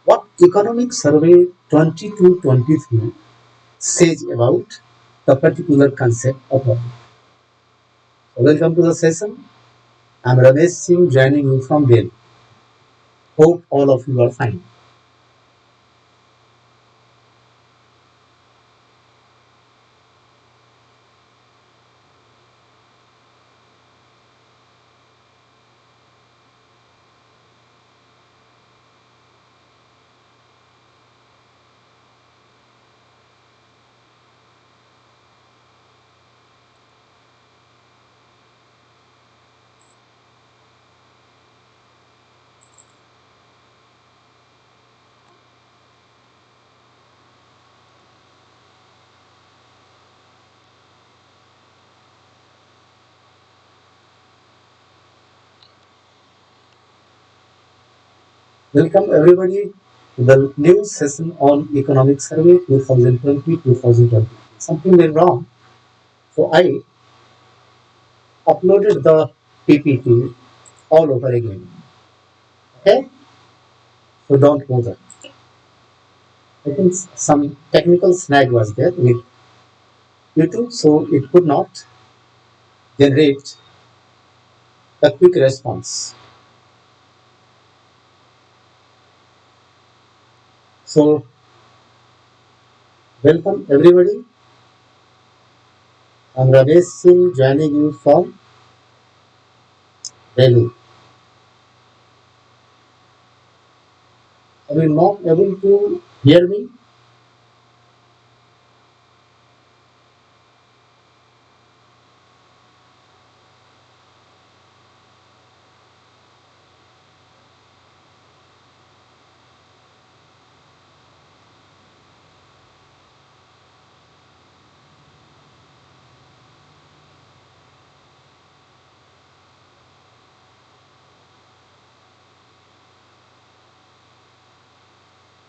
What Economic Survey 2223 says about the particular concept of profit. So welcome to the session. I'm Ramesh Singh joining you from Delhi. Hope all of you are fine. Welcome everybody to the new session on Economic Survey 2020-2020. Something went wrong. So I uploaded the PPT all over again. Okay? So don't go there. I think some technical snag was there with YouTube, so it could not generate a quick response. So welcome everybody. I'm Ramesh Singh joining you from Delhi. Are you not able to hear me?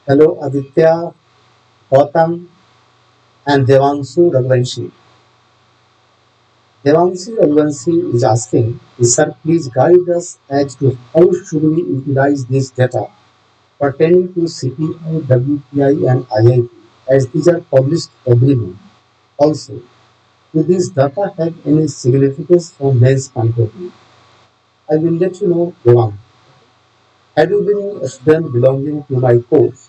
Hello Aditya, Gautam, and Devanshu Raghuvanshi. Devanshu Raghuvanshi is asking, sir, please guide us as to how should we utilize this data pertaining to CPI, WPI, and IIP, as these are published every month. Also, do this data have any significance from men's point of view? I will let you know, Devang. Had you been a student belonging to my course,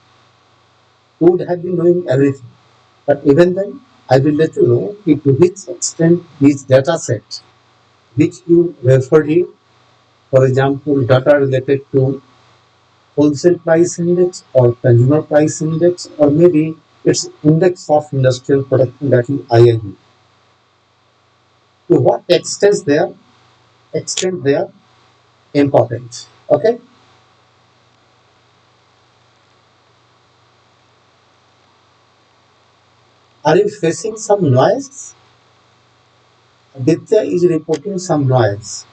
you would have been knowing everything. But even then, I will let you know to which extent these data sets which you referred here, for example, data related to wholesale price index or consumer price index, or maybe it's index of industrial production, that is IIP. To what extent they are important. Okay. Are you facing some noise? Aditya is reporting some noise.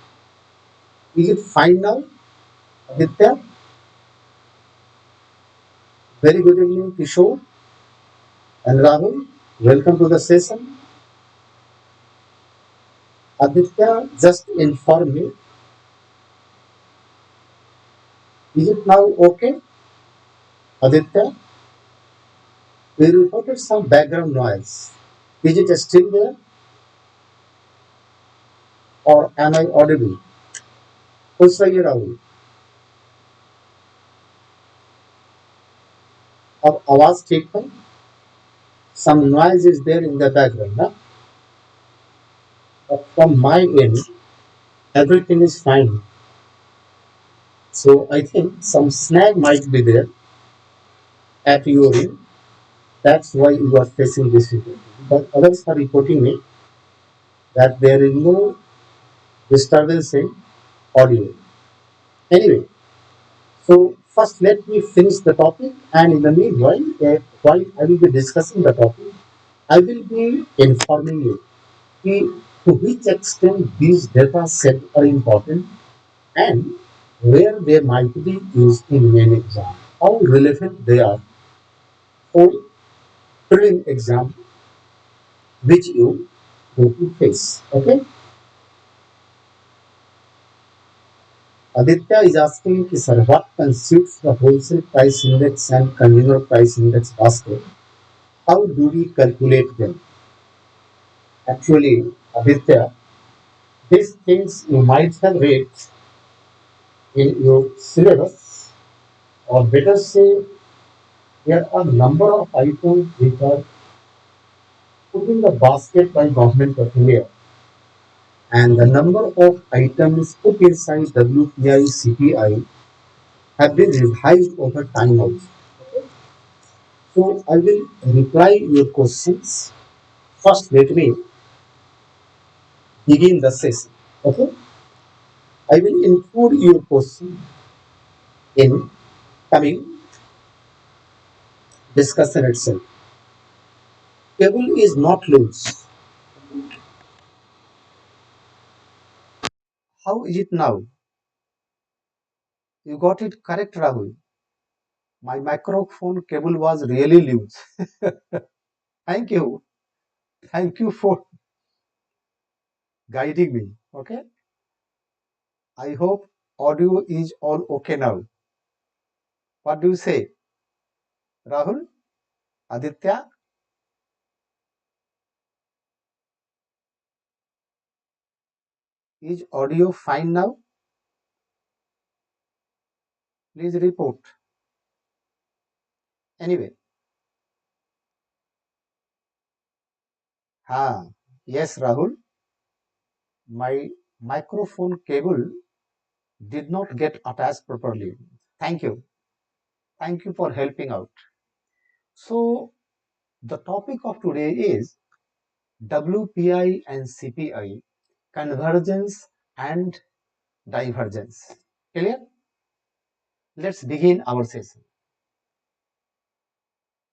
Is it fine now? Aditya, very good evening, Kishore and Rahul. Welcome to the session. Aditya, just inform me. Is it now okay? Aditya, we reported some background noise. Is it still there or am I audible? खुद सही है राहुल. अब आवाज ठीक है. Some noise is there in the background. Huh? But from my end, everything is fine. So I think some snag might be there at your end. That's why you are facing this difficulty. But others are reporting me that there is no disturbance in audio. Anyway, so first let me finish the topic, and in the meanwhile, while I will be discussing the topic, I will be informing you to which extent these data sets are important and where they might be used in main exam, how relevant they are for prelim exam which you go to face. Okay. Aditya is asking, ki, sir, what constitutes the wholesale price index and consumer price index basket? How do we calculate them? Actually, Aditya, these things you might have read in your syllabus, or better say, there are number of items which are put in the basket by government of India, and the number of items put inside WPI CPI have been revised over time also. So I will reply your questions. First, let me begin the session. Okay, I will include your question in coming discussion itself. Cable is not loose. How is it now? You got it correct, Rahul. My microphone cable was really loose. Thank you. Thank you for guiding me. Okay. I hope audio is all okay now. What do you say, Rahul? Aditya? Is audio fine now? Please report. Anyway, yes, Rahul. My microphone cable did not get attached properly. Thank you. Thank you for helping out. So, the topic of today is WPI and CPI, convergence and divergence. Clear? Let's begin our session.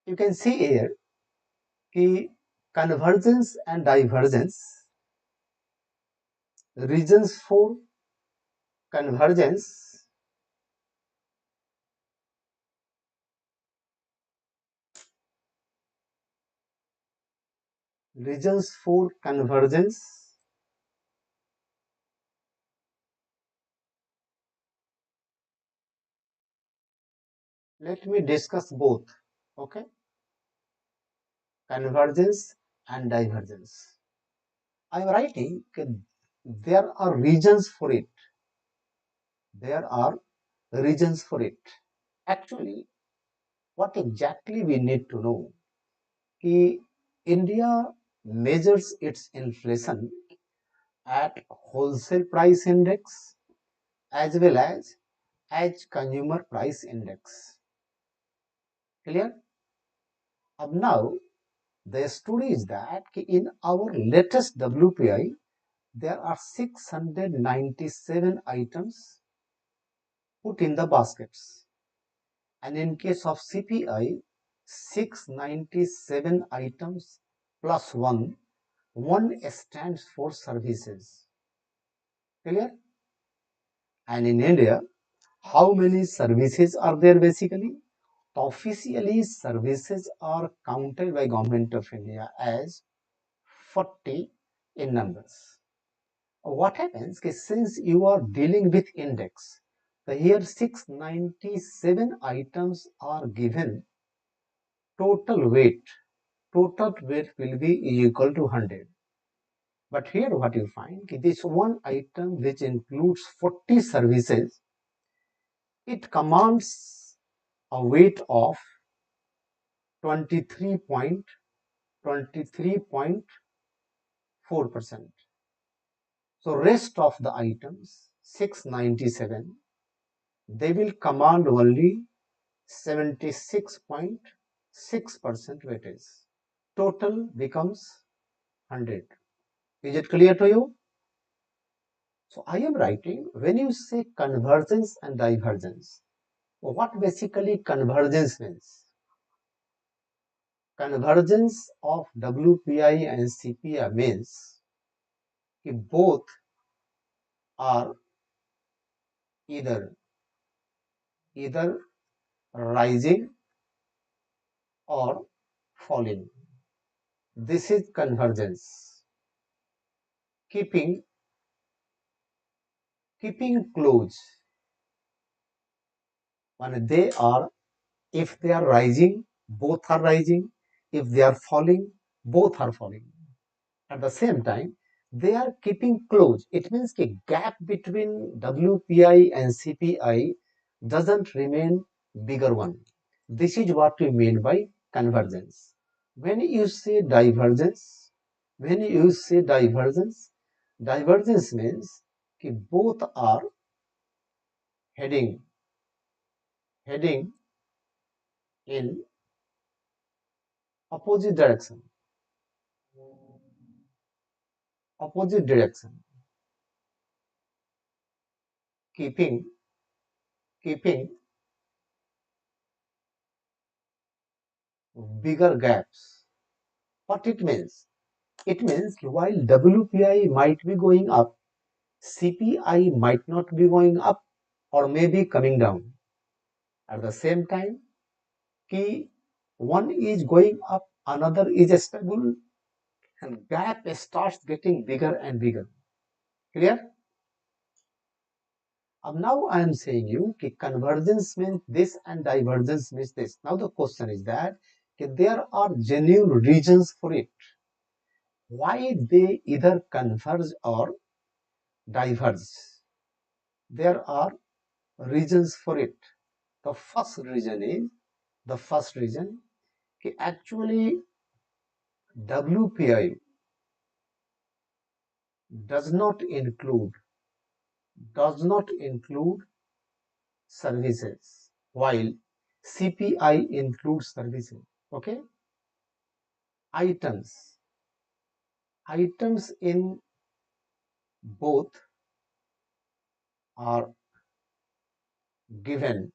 You can see here कि convergence and divergence, reasons for convergence, reasons for convergence, let me discuss both. Okay, convergence and divergence. I am writing there are reasons for it. There are reasons for it. Actually, what exactly we need to know? Ki India measures its inflation at wholesale price index as well as consumer price index. Clear? Now the story is that in our latest WPI there are 697 items put in the baskets, and in case of CPI 697 items plus one stands for services. Clear? And in India, how many services are there basically? Officially, services are counted by Government of India as 40 in numbers. What happens is since you are dealing with index, the here 697 items are given total weight will be equal to 100. But here what you find, this one item which includes 40 services, it commands a weight of 23.4%. So rest of the items, 697, they will command only 76.6% weightage. Total becomes 100. Is it clear to you? So I am writing, when you say convergence and divergence, what basically convergence means? Convergence of WPI and CPI means both are either either rising or falling. This is convergence. Keeping close. When they are, if they are rising, both are rising. If they are falling, both are falling. At the same time, they are keeping close. It means the gap between WPI and CPI doesn't remain bigger one. This is what we mean by convergence. When you say divergence, when you say divergence, divergence means that both are heading heading in opposite direction, opposite direction, keeping keeping bigger gaps. What it means? It means while WPI might be going up, CPI might not be going up or maybe coming down. At the same time, key one is going up, another is stable, and gap starts getting bigger and bigger. Clear? Now I am saying you कि convergence means this and divergence means this. Now the question is that there are genuine reasons for it. Why they either converge or diverge? There are reasons for it. The first reason is कि actually WPI does not include services while CPI includes services. Okay, items in both are given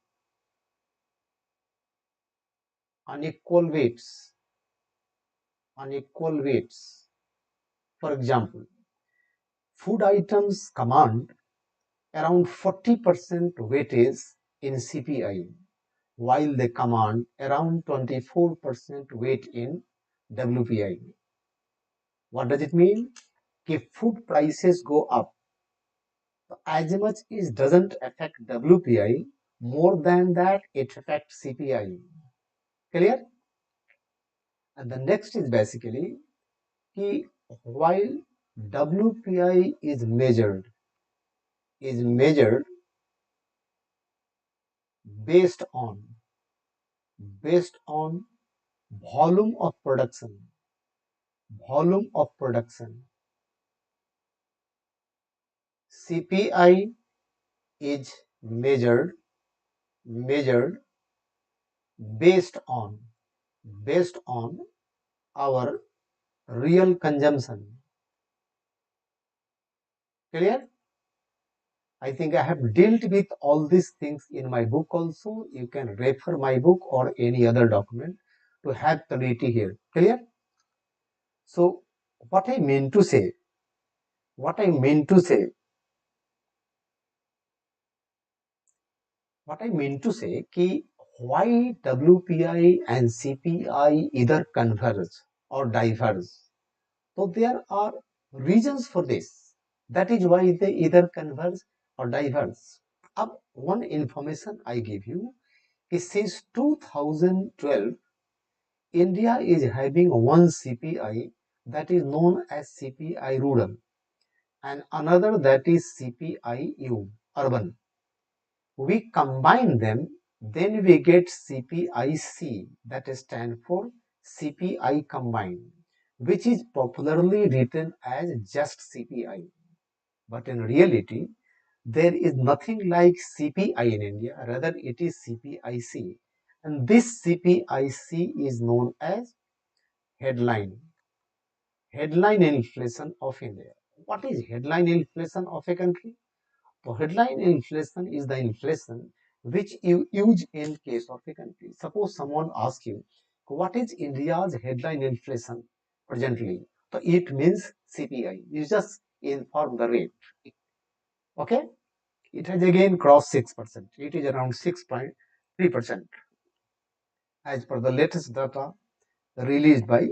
unequal weights. For example, food items command around 40% weightage in CPI, while they command around 24% weight in WPI. What does it mean? If food prices go up, as much it doesn't affect WPI, more than that it affects CPI. Clear? And the next is basically कि while WPI is measured based on based on volume of production, volume of production. CPI is measured based on based on our real consumption. Clear? I think I have dealt with all these things in my book also. You can refer my book or any other document to have clarity here. Clear? So what I mean to say, what I mean to say, what I mean to say कि why WPI and CPI either converge or diverge. So there are reasons for this. That is why they either converge or diverge. अब one information I give you is since 2012, India is having one CPI that is known as CPI rural and another that is CPIU urban. We combine them, then we get CPIC, that stands for CPI combined, which is popularly written as just CPI. But in reality, there is nothing like CPI in India, rather it is CPIC. And this CPIC is known as headline, headline inflation of India. What is headline inflation of a country? So headline inflation is the inflation which you use in case of a country. Suppose someone asks you, what is India's headline inflation presently? So it means CPI. You just inform the rate. Okay? It has again crossed 6%. It is around 6.3% as per the latest data released by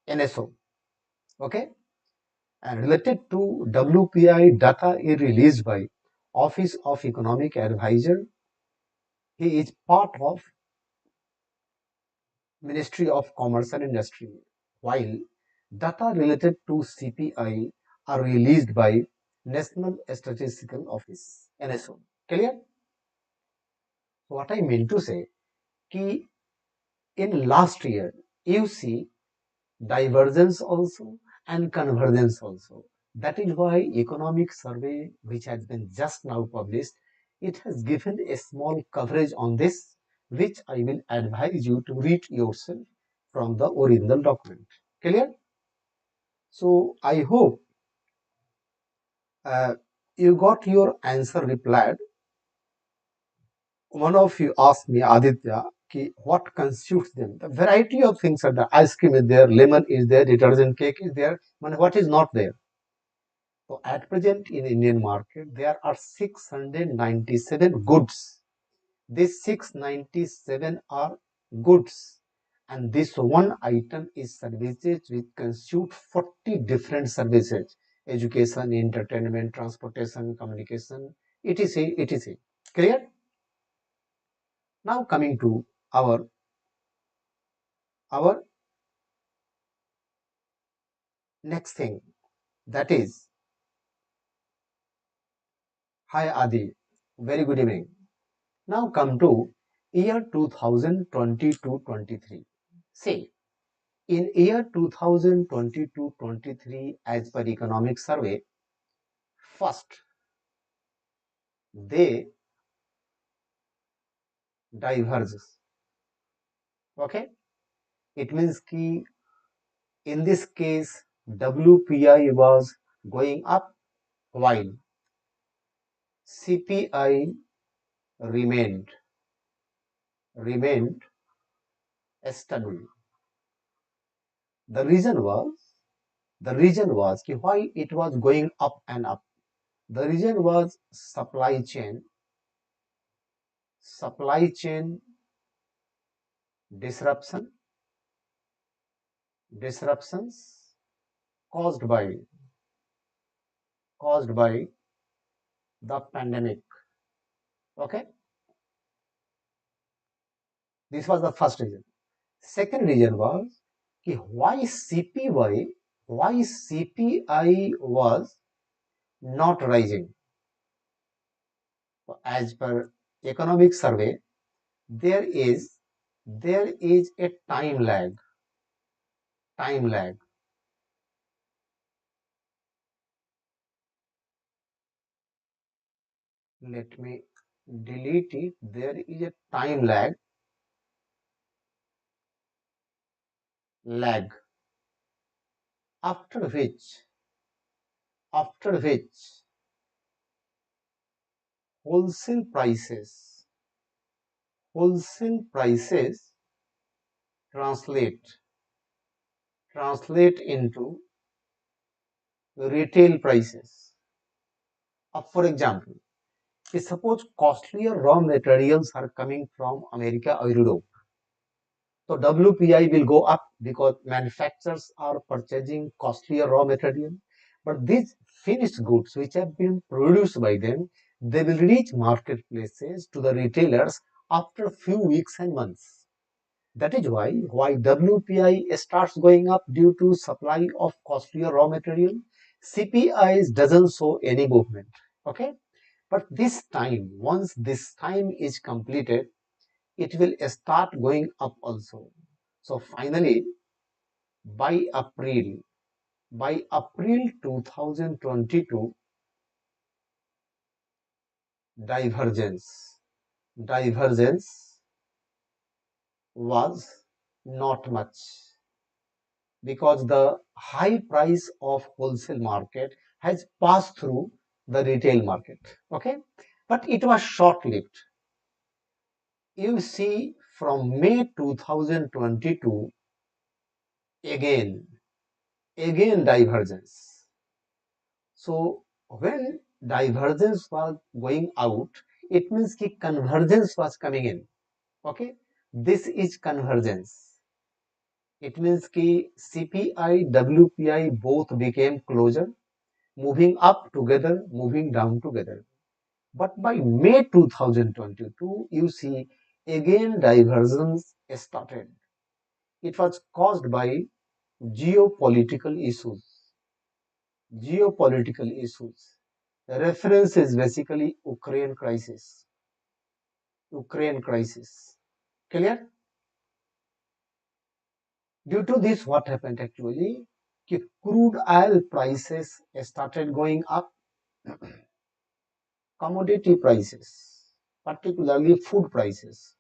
NSO. Okay? And related to WPI data is released by Office of Economic Advisor He is part of Ministry of Commerce and Industry, while data related to CPI are released by National Statistical Office (NSO). Clear? What I mean to say, कि in last year you see divergence also and convergence also. That is why economic survey which has been just now published, it has given a small coverage on this, which I will advise you to read yourself from the original document. Clear? So I hope uh, you got your answer replied. One of you asked me, Aditya, what constitutes them? The variety of things are there. Ice cream is there, lemon is there, detergent cake is there. Man, what is not there? So at present in Indian market, there are 697 goods. These 697 are goods. And this one item is services which constitute 40 different services. Education, entertainment, transportation, communication, etc. etc. Clear? Now coming to our next thing, that is, hi Adi, very good evening. Now come to year 2022-23. See, in year 2022-23, as per economic survey, first they diverges. Okay, it means ki in this case WPI was going up while CPI remained remained stable. The reason was why it was going up and up. The reason was supply chain disruption, disruptions caused by caused by the pandemic. Okay, this was the first reason. Second reason was why CPI was not rising. As per economic survey, there is a time lag. Let me delete it. There is a time lag after which after which wholesale prices wholesale prices translate into retail prices. For example, suppose costlier raw materials are coming from America or Europe. So WPI will go up because manufacturers are purchasing costlier raw material. But these finished goods which have been produced by them, they will reach marketplaces to the retailers after a few weeks and months. That is why WPI starts going up due to supply of costlier raw material. CPI doesn't show any movement. Okay, but this time, once this time is completed, it will start going up also. So finally, by April, by April 2022, divergence, divergence was not much because the high price of wholesale market has passed through the retail market. Okay, but it was short-lived. You see, from May 2022, again, divergence. So when divergence was going out, it means ki convergence was coming in. Okay, this is convergence. It means ki CPI, WPI both became closer, moving up together, moving down together. But by May 2022, you see again divergence started. It was caused by geopolitical issues. Geopolitical issues. The reference is basically Ukraine crisis. Ukraine crisis. Clear? Due to this, what happened actually? Crude oil prices started going up, commodity prices, particularly food prices,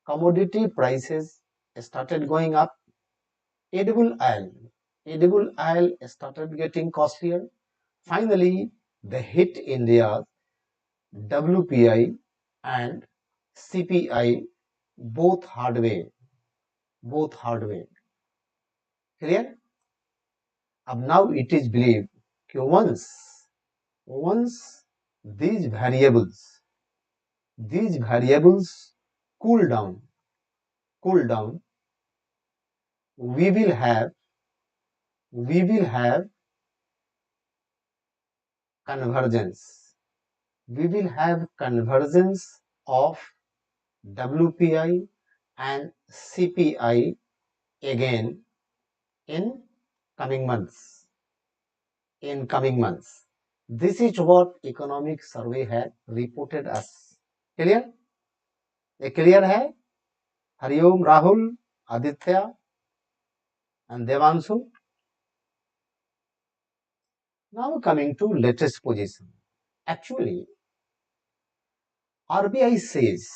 commodity prices started going up, edible oil, edible oil started getting costlier. Finally, the hit India's WPI and CPI both hardware, both hardware. Clear? Now it is believed that once these variables, these variables cool down, cool down, we will have, we will have convergence. We will have convergence of WPI and CPI again in coming months. In coming months. This is what economic survey had reported us. Clear? ये clear है? Hariom Rahul, Aditya and Devanshu. Now coming to latest position. Actually, RBI says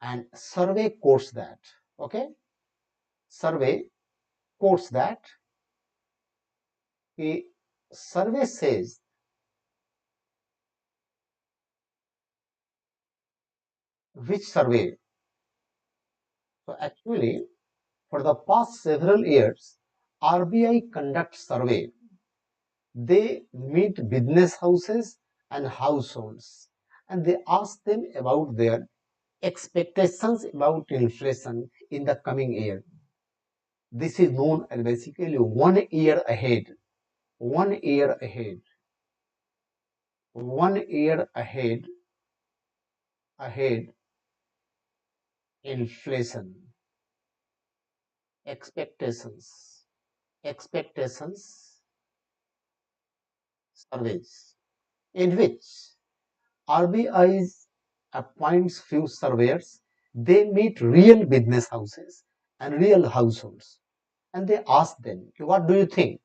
and survey quotes that. Okay? Survey quotes that. The survey says which survey? So actually, for the past several years, RBI conducts survey. They meet business houses and households and they ask them about their expectations about inflation in the coming year. This is known as basically 1 year ahead. 1 year ahead. 1 year ahead. Ahead inflation. Expectations. Expectations surveys in which RBI appoints few surveyors. They meet real business houses and real households and they ask them, what do you think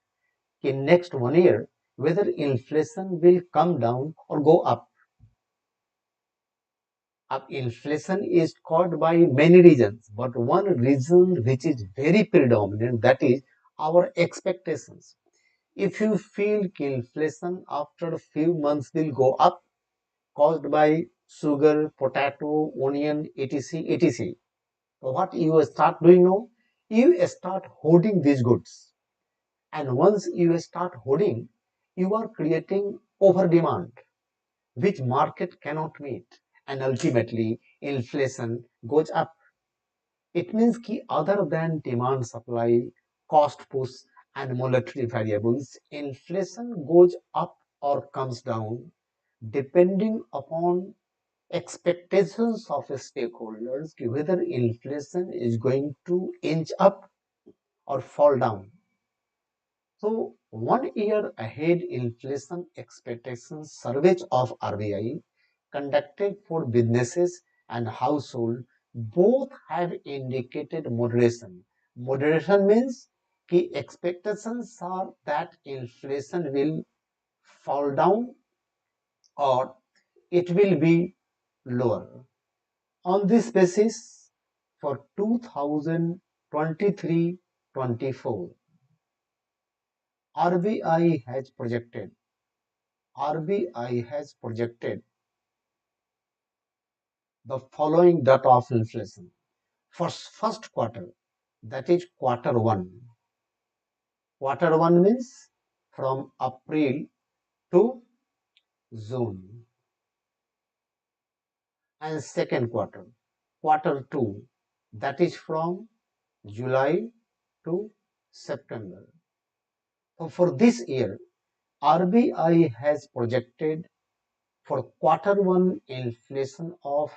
in next 1 year whether inflation will come down or go up? Inflation is caused by many reasons, but one reason which is very predominant, that is our expectations. If you feel inflation after a few months will go up, caused by sugar, potato, onion, etc., etc. So what you start doing now? You start hoarding these goods. And once you start hoarding, you are creating over demand, which market cannot meet. And ultimately, inflation goes up. It means that other than demand supply, cost push, and monetary variables, inflation goes up or comes down depending upon expectations of stakeholders whether inflation is going to inch up or fall down. So 1 year ahead inflation expectations surveys of RBI conducted for businesses and household both have indicated moderation. Moderation means key expectations are that inflation will fall down or it will be lower. On this basis, for 2023-24, RBI has projected RBI has projected the following data of inflation for first quarter, that is quarter one. Quarter one means from April to June, and second quarter, quarter two, that is from July to September. So for this year, RBI has projected For quarter one, inflation of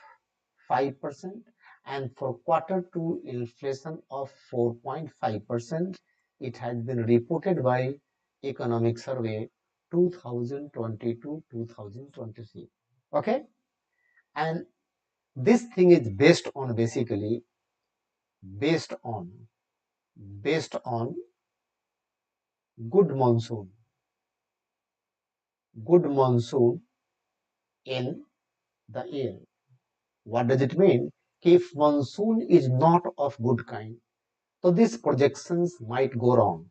5% and for quarter two, inflation of 4.5%. It has been reported by Economic Survey 2022-2023. Okay, and this thing is based on based on good monsoon, good monsoon in the year. What does it mean? If monsoon is not of good kind, so these projections might go wrong.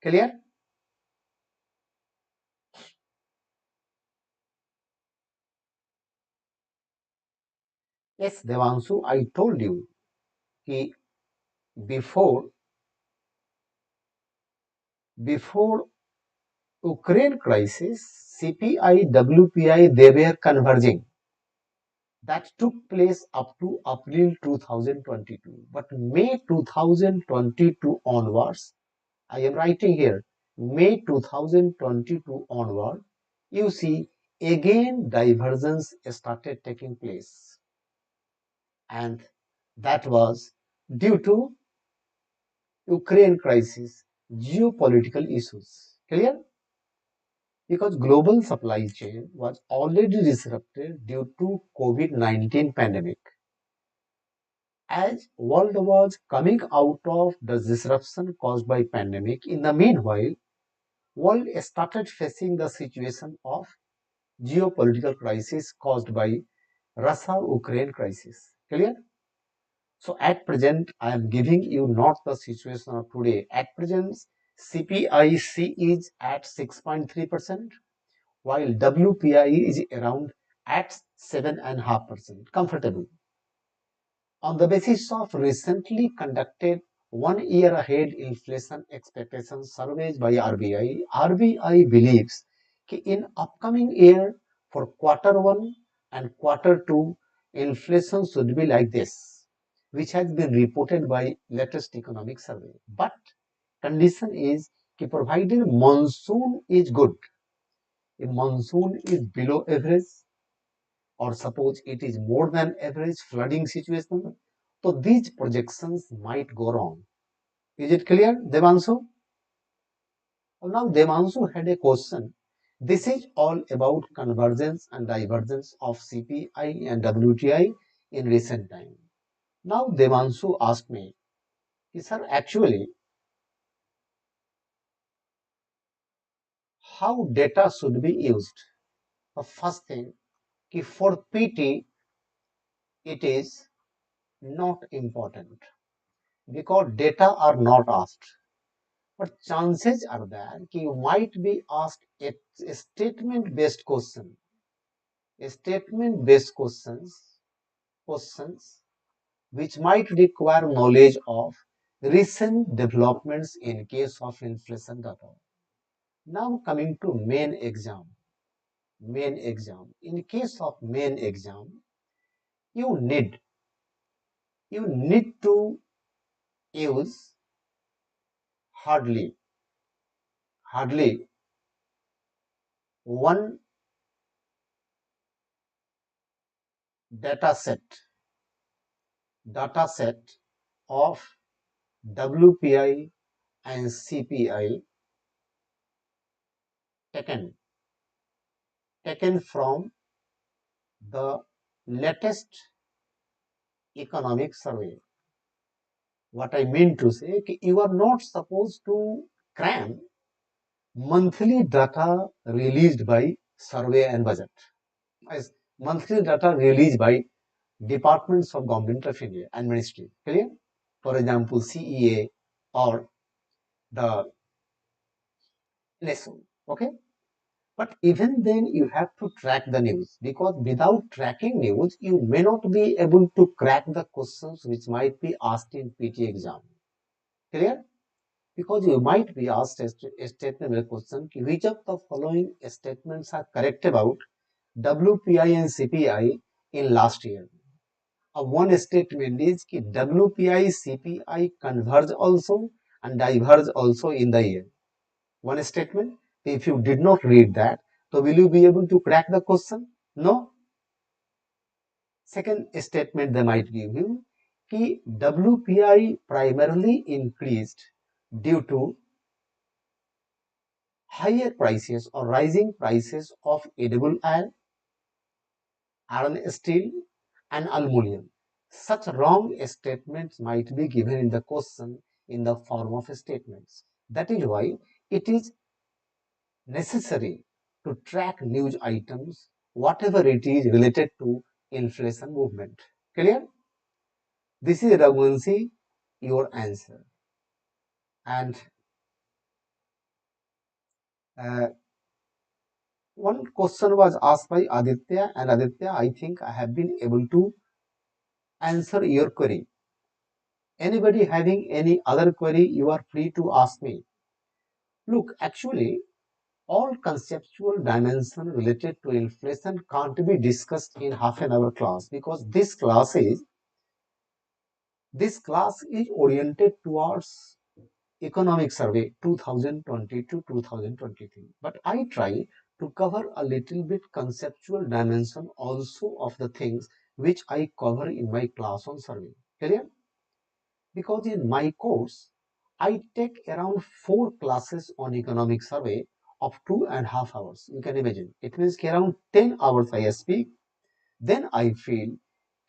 Clear? Yes, Devanshu, I told you कि before before Ukraine crisis, CPI, WPI, they were converging. That took place up to April 2022. But May 2022 onwards, I am writing here, May 2022 onward, you see again divergence started taking place. And that was due to Ukraine crisis, geopolitical issues. Clear? Because global supply chain was already disrupted due to COVID-19 pandemic. As world was coming out of the disruption caused by pandemic, in the meanwhile, world started facing the situation of geopolitical crisis caused by Russia-Ukraine crisis. Clear? So at present, I am giving you not the situation of today. At present, CPIC is at 6.3%, while WPI is around at 7.5%. Comfortable. On the basis of recently conducted 1 year ahead inflation expectation surveys by RBI, RBI believes that in upcoming year for quarter one and quarter two, inflation should be like this, which has been reported by latest economic survey. But condition is that provided monsoon is good, if monsoon is below average, or suppose it is more than average flooding situation, so these projections might go wrong. Is it clear, Devanshu? Now, Devanshu had a question. This is all about convergence and divergence of CPI and WTI in recent time. Now, Devanshu asked me, sir, actually, how data should be used? The first thing, for PT, it is not important because data are not asked. But chances are there that you might be asked a statement-based question. Statement-based questions which might require knowledge of recent developments in case of inflation data. Now coming to main exam. Main exam. In case of main exam, you need to use hardly one data set of WPI and CPI taken from the latest economic survey. What I mean to say, you are not supposed to cram monthly data released by survey and budget. As monthly data released by departments of government of India and ministry. Clear? For example, CEA or the NESO. Okay? But even then, you have to track the news because without tracking news, you may not be able to crack the questions which might be asked in PT exam. Clear? Because you might be asked a statement question, which of the following statements are correct about WPI and CPI in last year? One statement is that WPI, CPI converge also and diverge also in the year. One statement. If you did not read that, So will you be able to crack the question? No. Second statement they might give you कि WPI primarily increased due to higher prices or rising prices of edible oil, iron, steel, and aluminum. Such wrong statements might be given in the question in the form of statements. That is why it is necessary to track news items, whatever it is related to inflation movement. Clear? This is Raghuvanshi, your answer. And uh, one question was asked by Aditya, and Aditya, I think I have been able to answer your query. Anybody having any other query, you are free to ask me. Look, actually, all conceptual dimension related to inflation can't be discussed in half an hour class because this class is oriented towards economic survey 2020 to 2023. But I try to cover a little bit conceptual dimension also of the things which I cover in my class on survey. Clear? Because in my course, I take around 4 classes on economic survey of 2.5 hours. You can imagine. It means around 10 hours I speak. Then I feel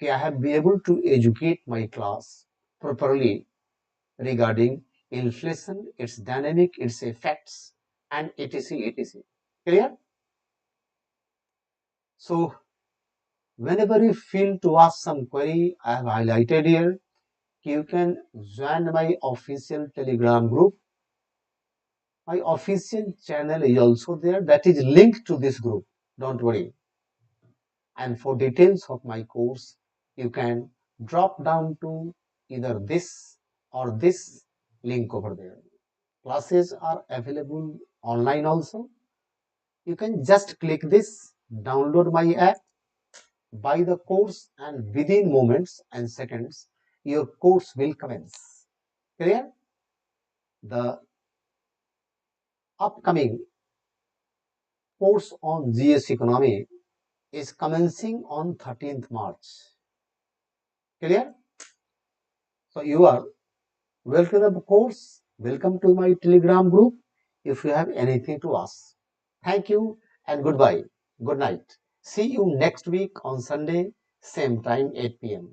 I have been able to educate my class properly regarding inflation, its dynamic, its effects, and etc. etc. Clear? So whenever you feel to ask some query, I have highlighted here, you can join my official Telegram group. My official channel is also there that is linked to this group. Don't worry. And for details of my course, you can drop down to either this or this link over there. Classes are available online also. You can just click this, download my app, buy the course, and within moments and seconds, your course will commence. Clear? The upcoming course on GS economy is commencing on 13th March. Clear? So you are welcome to the course. Welcome to my Telegram group if you have anything to ask. Thank you and goodbye. Good night. See you next week on Sunday, same time 8 p.m.